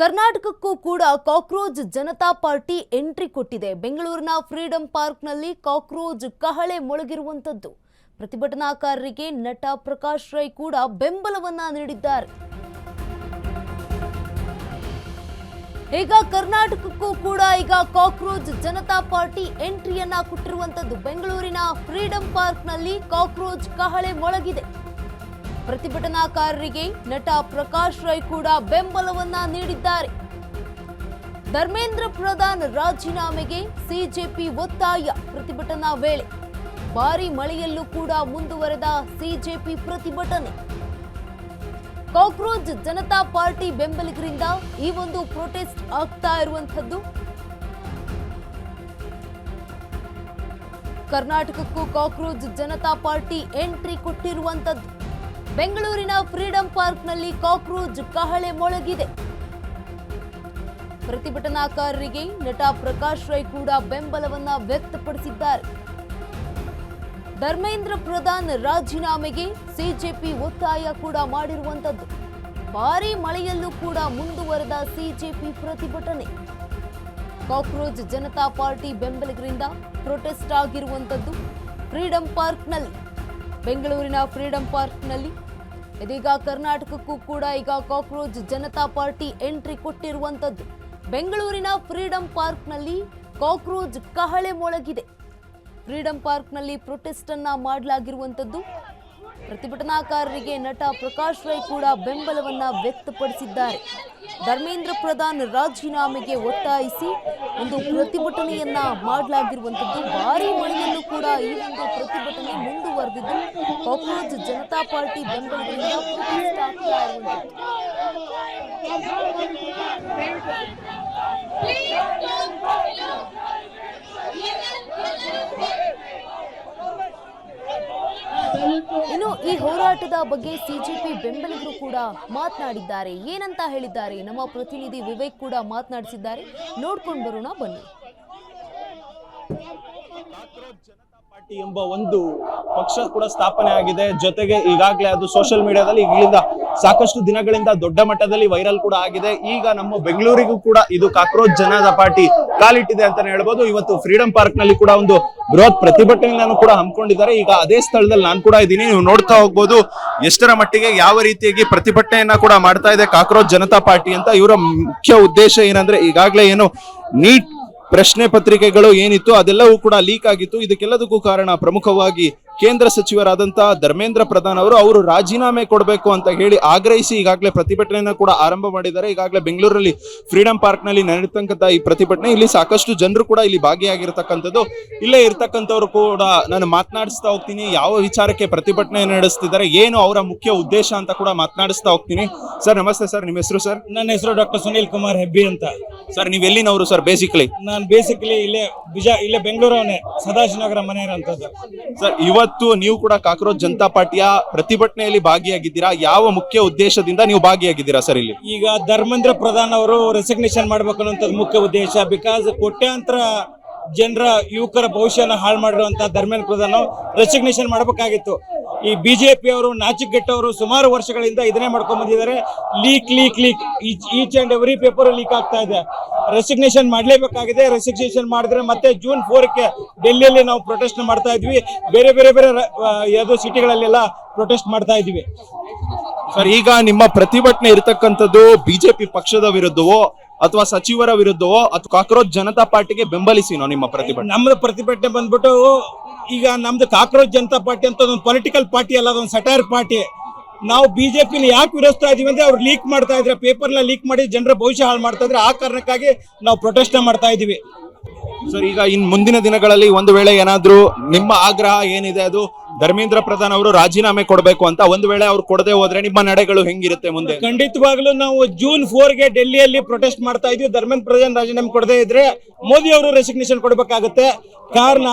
ಕರ್ನಾಟಕಕ್ಕೂ ಕೂಡ cockroach Janata party entry ಕೊಟ್ಟಿದೆ. ಬೆಂಗಳೂರಿನ ಫ್ರೀಡಂ ಪಾರ್ಕ್ನಲ್ಲಿ ಕಾಕ್ರೋಚ್ ಕಹಳೆ ಮೊಳಗಿರುವಂತದ್ದು. ಪ್ರತಿಭಟನಾಕಾರರಿಗೆ ನಟ ಪ್ರಕಾಶ್ ರೈ ಕೂಡ ಬೆಂಬಲವನ್ನ ನೀಡಿದ್ದಾರೆ. ಈಗ ಕರ್ನಾಟಕಕ್ಕೂ ಕೂಡ ಈಗ ಕಾಕ್ರೋಚ್ ಜನತಾ ಪಾರ್ಟಿ ಎಂಟ್ರಿಯನ್ನ ಕೊಟ್ಟಿರುವಂತದ್ದು. ಬೆಂಗಳೂರಿನ ಫ್ರೀಡಂ ಪಾರ್ಕ್ನಲ್ಲಿ ಕಾಕ್ರೋಚ್ ಕಹಳೆ ಮೊಳಗಿದೆ. ಪ್ರತಿಭಟನಾಕಾರರಿಗೆ ನಟ ಪ್ರಕಾಶ್ ರೈ ಕೂಡ ಬೆಂಬಲವನ್ನ ನೀಡಿದ್ದಾರೆ. ಧರ್ಮೇಂದ್ರ ಪ್ರಧಾನ್ ರಾಜೀನಾಮೆಗೆ ಸಿಜೆಪಿ ಒತ್ತಾಯ. ಪ್ರತಿಭಟನಾ ವೇಳೆ ಭಾರೀ ಮಳೆಯಲ್ಲೂ ಕೂಡ ಮುಂದುವರೆದ ಸಿಜೆಪಿ ಪ್ರತಿಭಟನೆ. ಕಾಕ್ರೋಚ್ ಜನತಾ ಪಾರ್ಟಿ ಬೆಂಬಲಿಗರಿಂದ ಈ ಒಂದು ಪ್ರೊಟೆಸ್ಟ್ ಆಗ್ತಾ ಇರುವಂತದ್ದು. ಕರ್ನಾಟಕಕ್ಕೂ ಕಾಕ್ರೋಚ್ ಜನತಾ ಪಾರ್ಟಿ ಎಂಟ್ರಿ ಕೊಟ್ಟಿರುವಂತದ್ದು. ಬೆಂಗಳೂರಿನ ಫ್ರೀಡಂ ಪಾರ್ಕ್ನಲ್ಲಿ ಕಾಕ್ರೋಚ್ ಕಹಳೆ ಮೊಳಗಿದೆ. ಪ್ರತಿಭಟನಾಕಾರರಿಗೆ ನಟ ಪ್ರಕಾಶ್ ರೈ ಕೂಡ ಬೆಂಬಲವನ್ನ ವ್ಯಕ್ತಪಡಿಸಿದ್ದಾರೆ. ಧರ್ಮೇಂದ್ರ ಪ್ರಧಾನ್ ರಾಜೀನಾಮೆಗೆ ಸಿಜೆಪಿ ಒತ್ತಾಯ ಕೂಡ ಮಾಡಿರುವಂತದ್ದು. ಭಾರೀ ಮಳೆಯಲ್ಲೂ ಕೂಡ ಮುಂದುವರೆದ ಸಿಜೆಪಿ ಪ್ರತಿಭಟನೆ. ಕಾಕ್ರೋಚ್ ಜನತಾ ಪಾರ್ಟಿ ಬೆಂಬಲಿಗರಿಂದ ಪ್ರೊಟೆಸ್ಟ್ ಆಗಿರುವಂತದ್ದು ಫ್ರೀಡಂ ಪಾರ್ಕ್ನಲ್ಲಿ. ಬೆಂಗಳೂರಿನ ಫ್ರೀಡಂ ಪಾರ್ಕ್ನಲ್ಲಿ ಇದೀಗ ಕರ್ನಾಟಕಕ್ಕೂ ಕೂಡ ಈಗ ಕಾಕ್ರೋಚ್ ಜನತಾ ಪಾರ್ಟಿ ಎಂಟ್ರಿ ಕೊಟ್ಟಿರುವಂತದ್ದು. ಬೆಂಗಳೂರಿನ ಫ್ರೀಡಂ ಪಾರ್ಕ್ನಲ್ಲಿ ಕಾಕ್ರೋಚ್ ಕಹಳೆ ಮೊಳಗಿದೆ. ಫ್ರೀಡಂ ಪಾರ್ಕ್ನಲ್ಲಿ ಪ್ರೊಟೆಸ್ಟ್ ಅನ್ನ ಮಾಡಲಾಗಿರುವಂತದ್ದು. ಪ್ರತಿಭಟನಾಕಾರರಿಗೆ ನಟ ಪ್ರಕಾಶ್ ರೈ ಕೂಡ ಬೆಂಬಲವನ್ನ ವ್ಯಕ್ತಪಡಿಸಿದ್ದಾರೆ. ಧರ್ಮೇಂದ್ರ ಪ್ರಧಾನ್ ರಾಜೀನಾಮೆಗೆ ಒತ್ತಾಯಿಸಿ ಒಂದು ಪ್ರತಿಭಟನೆಯನ್ನ ಮಾಡಲಾಗಿರುವಂತದ್ದು. ಭಾರೀ ಮಳೆಯಲ್ಲೂ ಕೂಡ ಈ ಒಂದು ಪ್ರತಿಭಟನೆ ಮುಂದುವರೆದಿದ್ದು ಕಾಕ್ರೋಚ್ ಜನತಾ ಪಾರ್ಟಿ ಬೆಂಬಲಿಗರಿಂದ ಪ್ರೊಟೆಸ್ಟ್ ಆಗ್ತಾ ಇರುವಂತದ್ದು. ಇನ್ನು ಈ ಹೋರಾಟದ ಬಗ್ಗೆ ಸಿಜೆಪಿ ಬೆಂಬಲಿಗರು ಕೂಡ ಮಾತನಾಡಿದ್ದಾರೆ. ಏನಂತ ಹೇಳಿದ್ದಾರೆ ನಮ್ಮ ಪ್ರತಿನಿಧಿ ವಿವೇಕ್ ಕೂಡ ಮಾತನಾಡಿಸಿದ್ದಾರೆ. ನೋಡ್ಕೊಂಡು ಬರೋಣ ಬನ್ನಿ. ಪಾರ್ಟಿ ಎಂಬ ಒಂದು ಪಕ್ಷ ಕೂಡ ಸ್ಥಾಪನೆ ಆಗಿದೆ. ಜೊತೆಗೆ ಈಗಾಗಲೇ ಅದು ಸೋಷಿಯಲ್ ಮೀಡಿಯಾದಲ್ಲಿ ಈಗಲಿಂದ ಸಾಕಷ್ಟು ದಿನಗಳಿಂದ ದೊಡ್ಡ ಮಟ್ಟದಲ್ಲಿ ವೈರಲ್ ಕೂಡ ಆಗಿದೆ. ಈಗ ನಮ್ಮ ಬೆಂಗಳೂರಿಗೂ ಕೂಡ ಇದು ಕಾಕ್ರೋಚ್ ಜನತಾ ಪಾರ್ಟಿ ಕಾಲಿಟ್ಟಿದೆ ಅಂತಾನೆ ಹೇಳ್ಬೋದು. ಇವತ್ತು ಫ್ರೀಡಂ ಪಾರ್ಕ್ ನಲ್ಲಿ ಕೂಡ ಒಂದು ಬೃಹತ್ ಪ್ರತಿಭಟನೆಯನ್ನು ಕೂಡ ಹಮ್ಮಿಕೊಂಡಿದ್ದಾರೆ. ಈಗ ಅದೇ ಸ್ಥಳದಲ್ಲಿ ನಾನು ಕೂಡ ಇದ್ದೀನಿ. ನೀವು ನೋಡ್ತಾ ಹೋಗ್ಬೋದು ಎಷ್ಟರ ಮಟ್ಟಿಗೆ ಯಾವ ರೀತಿಯಾಗಿ ಪ್ರತಿಭಟನೆಯನ್ನ ಕೂಡ ಮಾಡ್ತಾ ಇದೆ ಕಾಕ್ರೋಚ್ ಜನತಾ ಪಾರ್ಟಿ ಅಂತ. ಇವರ ಮುಖ್ಯ ಉದ್ದೇಶ ಏನಂದ್ರೆ ಈಗಾಗಲೇ ಏನು ನೀಟ್ ಪ್ರಶ್ನೆ ಪತ್ರಿಕೆಗಳು ಏನಿತ್ತು ಅದೆಲ್ಲವೂ ಕೂಡ ಲೀಕ್ ಆಗಿತ್ತು. ಇದಕ್ಕೆಲ್ಲದಕ್ಕೂ ಕಾರಣ ಪ್ರಮುಖವಾಗಿ ಕೇಂದ್ರ ಸಚಿವರಾದಂತಹ ಧರ್ಮೇಂದ್ರ ಪ್ರಧಾನ್ ಅವರು ರಾಜೀನಾಮೆ ಕೊಡಬೇಕು ಅಂತ ಹೇಳಿ ಆಗ್ರಹಿಸಿ ಈಗಾಗಲೇ ಪ್ರತಿಭಟನೆಯನ್ನ ಕೂಡ ಆರಂಭ ಮಾಡಿದ್ದಾರೆ. ಈಗಾಗಲೇ ಬೆಂಗಳೂರಲ್ಲಿ ಫ್ರೀಡಂ ಪಾರ್ಕ್ ನಲ್ಲಿ ನಡೆಯತಕ್ಕಂಥ ಈ ಪ್ರತಿಭಟನೆ ಇಲ್ಲಿ ಸಾಕಷ್ಟು ಜನರು ಕೂಡ ಇಲ್ಲಿ ಭಾಗಿಯಾಗಿರ್ತಕ್ಕಂಥದ್ದು. ಇಲ್ಲೇ ಇರ್ತಕ್ಕಂಥವ್ರು ಕೂಡ ನಾನು ಮಾತನಾಡಿಸ್ತಾ ಹೋಗ್ತೀನಿ. ಯಾವ ವಿಚಾರಕ್ಕೆ ಪ್ರತಿಭಟನೆ ನಡೆಸ್ತಿದ್ದಾರೆ, ಏನು ಅವರ ಮುಖ್ಯ ಉದ್ದೇಶ ಅಂತ ಕೂಡ ಮಾತನಾಡಿಸ್ತಾ ಹೋಗ್ತೀನಿ. ಸರ್ ನಮಸ್ತೆ ಸರ್, ನಿಮ್ಮ ಹೆಸರು ಸರ್? ನನ್ನ ಹೆಸರು ಡಾಕ್ಟರ್ ಸುನೀಲ್ ಕುಮಾರ್ ಹೆಬ್ಬಿ ಅಂತ. ಸರ್ ನೀವು ಎಲ್ಲಿನವರು ಸರ್? ನಾನು ಬೇಸಿಕಲಿ ಇಲ್ಲೇ ಬೆಂಗಳೂರವನೇ, ಸದಾಶಿವನಗರ ಮನೆ ಇರೋಂಥದ್ದು. ಸರ್ ಇವತ್ತು ನೀವು ಕೂಡ ಕಾಕ್ರೋಚ್ ಜನತಾ ಪಾರ್ಟಿಯ ಪ್ರತಿಭಟನೆಯಲ್ಲಿ ಭಾಗಿಯಾಗಿದ್ದೀರಾ. ಯಾವ ಮುಖ್ಯ ಉದ್ದೇಶದಿಂದ ನೀವು ಭಾಗಿಯಾಗಿದ್ದೀರಾ ಸರ್ ಇಲ್ಲಿ? ಈಗ ಧರ್ಮೇಂದ್ರ ಪ್ರಧಾನ್ ಅವರು ರೆಸಿಗ್ನೇಷನ್ ಮಾಡ್ಬೇಕು ಅನ್ನೋಂಥದ್ದು ಮುಖ್ಯ ಉದ್ದೇಶ. ಬಿಕಾಸ್ ಕೋಟ್ಯಾಂತರ ಜನರ ಯುವಕರ ಭವಿಷ್ಯನ ಹಾಳು ಮಾಡಿರುವಂತಹ ಧರ್ಮೇಂದ್ರ ಪ್ರಧಾನ್ ರೆಸಿಗ್ನೇಷನ್ ಮಾಡಬೇಕಾಗಿತ್ತು. ಈ ಬಿಜೆಪಿ ಅವರು ನಾಚಿಕೆಟ್ಟವರು ಸುಮಾರು ವರ್ಷಗಳಿಂದ ಇದನ್ನೇ ಮಾಡ್ಕೊಂಡ್ ಬಂದಿದ್ದಾರೆ. Leak each and every paper leak ಆಗ್ತಾ ಇದೆ. ರೆಸಿಗ್ನೇಷನ್ ಮಾಡಲೇಬೇಕಾಗಿದೆ. ರೆಸಿಗ್ನೇಷನ್ ಮಾಡಿದ್ರೆ ಮತ್ತೆ ಜೂನ್ 4ಕ್ಕೆ ಡೆಲ್ಲಿಯಲ್ಲಿ ನಾವು ಪ್ರೊಟೆಸ್ಟ್ ಮಾಡ್ತಾ ಇದ್ವಿ. ಬೇರೆ ಯಾವುದೋ ಸಿಟಿಗಳಲ್ಲೆಲ್ಲ ಪ್ರೊಟೆಸ್ಟ್ ಮಾಡ್ತಾ ಇದ್ವಿ. ಸರ್ ಈಗ ನಿಮ್ಮ ಪ್ರತಿಭಟನೆ ಇರತಕ್ಕಂಥದ್ದು ಬಿಜೆಪಿ ಪಕ್ಷದ ವಿರುದ್ಧವೋ ಅಥವಾ ಸಚಿವರ ವಿರುದ್ಧವೋ ಅಥವಾ ಕಾಕ್ರೋಚ್ ಜನತಾ ಪಾರ್ಟಿಗೆ ಬೆಂಬಲಿಸಿನೋ ನಿಮ್ಮ ಪ್ರತಿಭಟನೆ? ನಮ್ದು ಪ್ರತಿಭಟನೆ ಬಂದ್ಬಿಟ್ಟು ಈಗ ನಮ್ದು ಕಾಕ್ರೋಚ್ ಜನತಾ ಪಾರ್ಟಿ ಅಂತ ಒಂದು ಪೊಲಿಟಿಕಲ್ ಪಾರ್ಟಿ ಅಲ್ಲ, ಅದೊಂದು ಸಟೈರ್ ಪಾರ್ಟಿ. ನಾವು ಬಿಜೆಪಿನ ಯಾಕೆ ವಿರೋಧಿಸ್ತಾ ಇದೀವಿ ಅಂದ್ರೆ ಅವ್ರು ಲೀಕ್ ಮಾಡ್ತಾ ಇದ್ರೆ, ಪೇಪರ್ನ ಲೀಕ್ ಮಾಡಿ ಜನರ ಭವಿಷ್ಯ ಹಾಳು ಮಾಡ್ತಾ ಇದ್ರೆ. ಆ ಕಾರಣಕ್ಕಾಗಿ ನಾವು ಪ್ರೊಟೆಸ್ಟ್ ಮಾಡ್ತಾ ಇದೀವಿ. ಸರ್ ಈಗ ಇನ್ ಮುಂದಿನ ದಿನಗಳಲ್ಲಿ ಒಂದು ವೇಳೆ ಏನಾದ್ರೂ ನಿಮ್ಮ ಆಗ್ರಹ ಏನಿದೆ ಅದು ಧರ್ಮೇಂದ್ರ ಪ್ರಧಾನ್ ಅವರು ರಾಜೀನಾಮೆ ಕೊಡಬೇಕು ಅಂತ, ಒಂದು ವೇಳೆ ಅವ್ರು ಕೊಡದೆ ಹೋದ್ರೆ ನಿಮ್ಮ ನಡೆಗಳು ಹೆಂಗಿರುತ್ತೆ ಮುಂದೆ? ಖಂಡಿತವಾಗ್ಲೂ ನಾವು ಜೂನ್ 4ಗೆ ಡೆಲ್ಲಿಯಲ್ಲಿ ಪ್ರೊಟೆಸ್ಟ್ ಮಾಡ್ತಾ ಇದ್ವಿ. ಧರ್ಮೇಂದ್ರ ಪ್ರಧಾನ್ ರಾಜೀನಾಮೆ ಕೊಡದೇ ಇದ್ರೆ ಮೋದಿ ಅವರು ರೆಸಿಗ್ನೇಷನ್ ಕೊಡಬೇಕಾಗುತ್ತೆ. ಕಾರಣ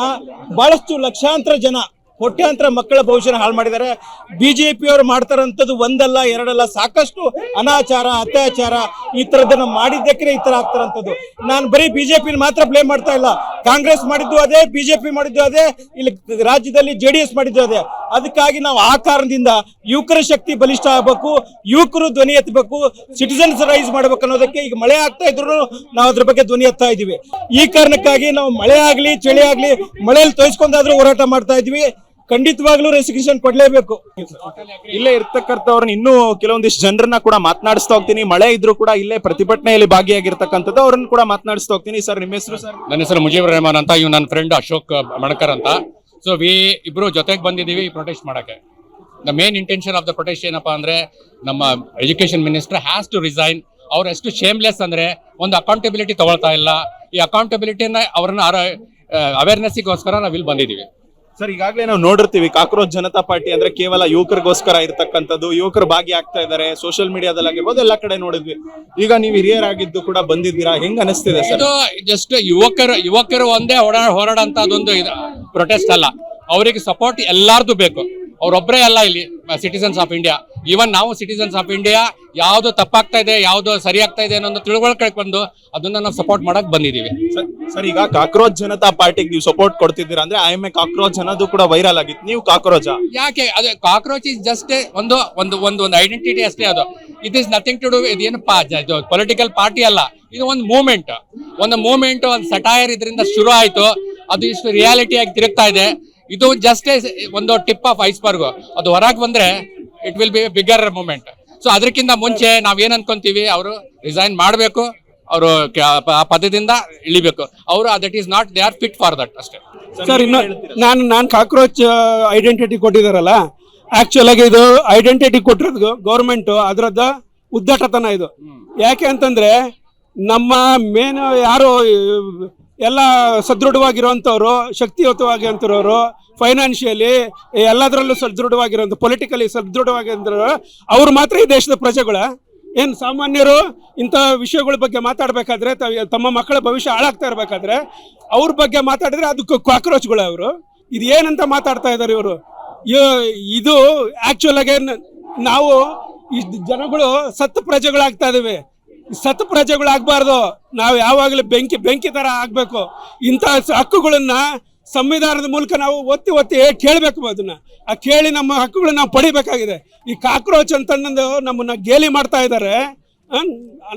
ಬಹಳಷ್ಟು ಲಕ್ಷಾಂತರ ಜನ, ಕೋಟ್ಯಾಂತರ ಮಕ್ಕಳ ಭವಿಷ್ಯನ ಹಾಳು ಮಾಡಿದ್ದಾರೆ. ಬಿಜೆಪಿ ಅವರು ಮಾಡ್ತಾರಂಥದ್ದು ಒಂದಲ್ಲ ಎರಡಲ್ಲ, ಸಾಕಷ್ಟು ಅನಾಚಾರ, ಅತ್ಯಾಚಾರ, ಈ ತರದನ್ನ ಮಾಡಿದ್ದಕ್ಕೆ ಈ ತರ ಆಗ್ತಾರಂತದ್ದು. ನಾನು ಬರೀ ಬಿಜೆಪಿ ಮಾತ್ರ ಬ್ಲೇಮ್ ಮಾಡ್ತಾ ಇಲ್ಲ, ಕಾಂಗ್ರೆಸ್ ಮಾಡಿದ್ದು ಅದೇ, ಬಿಜೆಪಿ ಮಾಡಿದ್ದು ಅದೇ, ಇಲ್ಲಿ ರಾಜ್ಯದಲ್ಲಿ JDS ಮಾಡಿದ್ದು ಅದೇ. ಅದಕ್ಕಾಗಿ ನಾವು ಆ ಕಾರಣದಿಂದ ಯುವಕರ ಶಕ್ತಿ ಬಲಿಷ್ಠ ಆಗಬೇಕು, ಯುವಕರು ಧ್ವನಿ ಎತ್ತಬೇಕು, ಸಿಟಿಸನ್ಸ್ ರೈಸ್ ಮಾಡ್ಬೇಕು ಅನ್ನೋದಕ್ಕೆ ಈಗ ಮಳೆ ಆಗ್ತಾ ಇದ್ರು ನಾವು ಅದ್ರ ಬಗ್ಗೆ ಧ್ವನಿ ಎತ್ತಾ ಇದೀವಿ. ಈ ಕಾರಣಕ್ಕಾಗಿ ನಾವು ಮಳೆ ಆಗ್ಲಿ ಚಳಿ ಆಗ್ಲಿ ಮಳೆಯಲ್ಲಿ ತೋಯಿಸ್ಕೊಂಡಾದ್ರೂ ಹೋರಾಟ ಮಾಡ್ತಾ ಇದೀವಿ. ಖಂಡಿತವಾಗ್ಲೂ ರೆಸಿಗ್ನೇಷನ್ ಕೊಡ್ಲೇಬೇಕು. ಇಲ್ಲೇ ಇರ್ತಕ್ಕಂಥವ್ರನ್ನ ಇನ್ನೂ ಕೆಲವೊಂದಿಷ್ಟು ಜನರನ್ನ ಕೂಡ ಮಾತನಾಡಿಸ್ತಾ ಹೋಗ್ತೀನಿ. ಮಳೆ ಇದ್ರು ಕೂಡ ಇಲ್ಲೇ ಪ್ರತಿಭಟನೆಯಲ್ಲಿ ಭಾಗಿಯಾಗಿರ್ತಕ್ಕಂಥದ್ದು, ಅವ್ರನ್ನ ಕೂಡ ಮಾತನಾಡಿಸ್ತಾ ಹೋಗ್ತೀನಿ. ಸರ್, ನಿಮ್ಮ ಹೆಸರು? ಸರ್, ನನ್ನ ಹೆಸರು ಮುಜೀಬ್ ರೆಹಮಾನ್ ಅಂತ. ಇವ್ ನನ್ನ ಫ್ರೆಂಡ್ ಅಶೋಕ್ ಮಣಕರ್ ಅಂತ. ಸೊ ಇಬ್ರು ಜೊತೆಗೆ ಬಂದಿದ್ದೀವಿ ಪ್ರೊಟೆಸ್ಟ್ ಮಾಡಕ್ಕೆ. The main intention of the protest ಏನಪ್ಪಾ ಅಂದ್ರೆ, ನಮ್ಮ education minister has to resign. ಅವ್ರು ಎಷ್ಟು ಶೇಮ್ಲೆಸ್ ಅಂದ್ರೆ ಒಂದು ಅಕೌಂಟಬಿಲಿಟಿ ತಗೊಳ್ತಾ ಇಲ್ಲ. ಈ ಅಕೌಂಟಬಿಲಿಟಿನ ಅವ್ರನ್ನ ಅವೇರ್ನೆಸ್ಗೋಸ್ಕರ ನಾವು ಇಲ್ಲಿ ಬಂದಿದ್ದೀವಿ. ಸರ್, ಈಗಾಗಲೇ ನಾವು ನೋಡಿರ್ತೀವಿ ಕಾಕ್ರೋಚ್ ಜನತಾ ಪಾರ್ಟಿ ಅಂದ್ರೆ ಕೇವಲ ಯುವಕರಿಗೋಸ್ಕರ ಇರ್ತಕ್ಕಂಥದ್ದು. ಯುವಕರು ಭಾಗಿಯಾಗ್ತಾ ಇದ್ದಾರೆ, ಸೋಷಿಯಲ್ ಮೀಡಿಯಾದಲ್ಲಿ ಆಗಿರ್ಬೋದು, ಎಲ್ಲ ಕಡೆ ನೋಡಿದ್ವಿ. ಈಗ ನೀವು ಹಿರಿಯರಾಗಿದ್ದು ಕೂಡ ಬಂದಿದ್ದೀರಾ, ಹೆಂಗ್ ಅನಿಸ್ತಿದೆ ಸರ್? ಇದು ಜಸ್ಟ್ ಯುವಕರು ಒಂದೇ ಹೋರಾಡ ಅಂತ ಅದೊಂದು ಪ್ರೊಟೆಸ್ಟ್ ಅಲ್ಲ. ಅವರಿಗೆ ಸಪೋರ್ಟ್ ಎಲ್ಲಾರ್ದು ಬೇಕು. ಅವ್ರೊಬ್ಬರೇ ಅಲ್ಲ ಇಲ್ಲಿ ಸಿಟಿಸನ್ಸ್ ಆಫ್ ಇಂಡಿಯಾ. ಈವನ್ ನಾವು ಸಿಟಿಸನ್ಸ್ ಆಫ್ ಇಂಡಿಯಾ ಯಾವ್ದು ತಪ್ಪಾಗ್ತಾ ಇದೆ, ಯಾವ್ದು ಸರಿ ಆಗ್ತಾ ಇದೆ ಅನ್ನೋ ತಿಳುವಳಿಕೆ ಬಂದು ಅದನ್ನ ನಾವು ಸಪೋರ್ಟ್ ಮಾಡಕ್ ಬಂದಿದೀವಿ. ಸರ್, ಈಗ ಕಾಕ್ರೋಚ್ ಜನತಾ ಪಾರ್ಟಿಗೆ ನೀವು ಸಪೋರ್ಟ್ ಕೊಡ್ತಿದ್ದೀರಾ ಅಂದ್ರೆ ಐ ಎಮ್ ಎ ಕಾಕ್ರೋಚ್ ಅನ್ನೋದು ಕೂಡ ವೈರಲ್ ಆಗಿತ್ತು. ನೀವು ಕಾಕ್ರೋಚ್ ಯಾಕೆ? ಅದು ಕಾಕ್ರೋಚ್ ಇಸ್ ಜಸ್ಟ್ ಒಂದು ಐಡೆಂಟಿಟಿ ಅಷ್ಟೇ. ಅದು it is nothing to do. ಇದೇನು ಪೊಲಿಟಿಕಲ್ ಪಾರ್ಟಿ ಅಲ್ಲ, ಇದು ಒಂದು ಮೂವ್ಮೆಂಟ್. ಒಂದು ಸಟೈರ್ ಇದರಿಂದ ಶುರು ಆಯ್ತು, ಅದು ಇಷ್ಟು ರಿಯಾಲಿಟಿ ಆಗಿ ತಿರುಗ್ತಾ ಇದೆ. ಇದು ಜಸ್ಟ್ ಒಂದು ಟಿಪ್ ಆಫ್ ಐಸ್ಬರ್ಗ್. ಅದು ಹೊರಗೆ ಬಂದ್ರೆ it will be bigger movement. So ಅದಕ್ಕಿಂತ ಮುಂಚೆ ನಾವೇನ್ ಅನ್ಕೊಂತೀವಿ, ಅವರು ರಿಸೈನ್ ಮಾಡಬೇಕು, ಅವರು ಆ ಪದದಿಂದ ಇಳಿಬೇಕು. ಅವರು that is not they are fit for that ಅಷ್ಟೇ. ಸರ್, ನಾನು ಕಾಕ್ರೋಚ್ ಐಡೆಂಟಿಟಿ ಕೊಟ್ಟಿದಾರಲ್ಲ, ಆಕ್ಚುಲ್ ಆಗಿ ಇದು ಐಡೆಂಟಿಟಿ ಕೊಟ್ಟಿರೋದು ಗೌರ್ಮೆಂಟ್, ಅದರದ ಉದ್ದಟತನ ಇದು. ಯಾಕೆ ಅಂತಂದ್ರೆ ನಮ್ಮ ಮೇನ್ ಯಾರು ಎಲ್ಲ ಸದೃಢವಾಗಿರುವಂಥವ್ರು, ಶಕ್ತಿಯುತವಾಗಿರುವಂಥವ್ರು, ಫೈನಾನ್ಷಿಯಲಿ ಎಲ್ಲದರಲ್ಲೂ ಸದೃಢವಾಗಿರೋಂಥ, ಪೊಲಿಟಿಕಲಿ ಸದೃಢವಾಗಿರೋ ಅವ್ರು ಮಾತ್ರ ಈ ದೇಶದ ಪ್ರಜೆಗಳ. ಏನು ಸಾಮಾನ್ಯರು ಇಂಥ ವಿಷಯಗಳ ಬಗ್ಗೆ ಮಾತಾಡಬೇಕಾದ್ರೆ, ತಮ್ಮ ಮಕ್ಕಳ ಭವಿಷ್ಯ ಹಾಳಾಗ್ತಾ ಇರಬೇಕಾದ್ರೆ ಅವ್ರ ಬಗ್ಗೆ ಮಾತಾಡಿದ್ರೆ ಅದು ಕಾಕ್ರೋಚ್ಗಳು. ಅವರು ಇದು ಏನಂತ ಮಾತಾಡ್ತಾ ಇದ್ದಾರೆ ಇವರು? ಇದು ಆಕ್ಚುಲ್ ಆಗಿ ನಾವು ಈ ಜನಗಳು ಸತ್ತು ಪ್ರಜೆಗಳಾಗ್ತಾ ಇದ್ದೀವಿ. ಸತ್ತು ಪ್ರಜೆಗಳಾಗಬಾರ್ದು. ನಾವು ಯಾವಾಗಲೂ ಬೆಂಕಿ ತರ ಆಗ್ಬೇಕು. ಇಂಥ ಹಕ್ಕುಗಳನ್ನ ಸಂವಿಧಾನದ ಮೂಲಕ ನಾವು ಒತ್ತಿ ಕೇಳಬೇಕು. ಅದನ್ನ ಕೇಳಿ ನಮ್ಮ ಹಕ್ಕುಗಳನ್ನ ನಾವು ಪಡಿಬೇಕಾಗಿದೆ. ಈ ಕಾಕ್ರೋಚ್ ಅಂತಂದು ನಮ್ಮನ್ನ ಗೇಲಿ ಮಾಡ್ತಾ ಇದ್ದಾರೆ.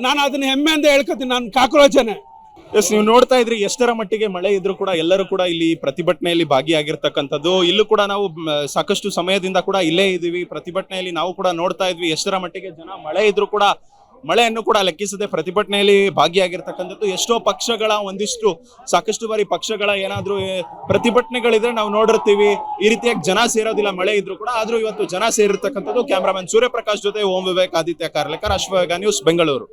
ನಾನು ಅದನ್ನ ಹೆಮ್ಮೆಯಿಂದ ಹೇಳ್ಕೊತೀನಿ, ನಾನು ಕಾಕ್ರೋಚನೇ. ಎಸ್, ನೀವು ನೋಡ್ತಾ ಇದ್ರಿ ಎಷ್ಟರ ಮಟ್ಟಿಗೆ ಮಳೆ ಇದ್ರು ಕೂಡ ಎಲ್ಲರೂ ಕೂಡ ಇಲ್ಲಿ ಪ್ರತಿಭಟನೆಯಲ್ಲಿ ಭಾಗಿಯಾಗಿರ್ತಕ್ಕಂಥದ್ದು. ಇಲ್ಲೂ ಕೂಡ ನಾವು ಸಾಕಷ್ಟು ಸಮಯದಿಂದ ಕೂಡ ಇಲ್ಲೇ ಇದೀವಿ ಪ್ರತಿಭಟನೆಯಲ್ಲಿ. ನಾವು ಕೂಡ ನೋಡ್ತಾ ಇದ್ವಿ ಎಷ್ಟರ ಮಟ್ಟಿಗೆ ಜನ ಮಳೆ ಇದ್ರು ಕೂಡ ಮಳೆಯನ್ನು ಕೂಡ ಲೆಕ್ಕಿಸದೆ ಪ್ರತಿಭಟನೆಯಲ್ಲಿ ಭಾಗಿಯಾಗಿರ್ತಕ್ಕಂಥದ್ದು. ಎಷ್ಟೋ ಪಕ್ಷಗಳ ಸಾಕಷ್ಟು ಬಾರಿ ಪಕ್ಷಗಳ ಏನಾದ್ರೂ ಪ್ರತಿಭಟನೆಗಳಿದ್ರೆ ನಾವು ನೋಡಿರ್ತೀವಿ, ಈ ರೀತಿಯಾಗಿ ಜನ ಸೇರೋದಿಲ್ಲ ಮಳೆ ಇದ್ರು ಕೂಡ. ಆದ್ರೂ ಇವತ್ತು ಜನ ಸೇರಿರ್ತಕ್ಕಂಥದ್ದು. ಕ್ಯಾಮ್ರಾಮನ್ ಸೂರ್ಯಪ್ರಕಾಶ್ ಜೊತೆ ಓಂ ವಿವೇಕ್, ಆದಿತ್ಯ ಕಾರ್ಲೆಕರ್, ಅಶ್ವವೇಗ ನ್ಯೂಸ್, ಬೆಂಗಳೂರು.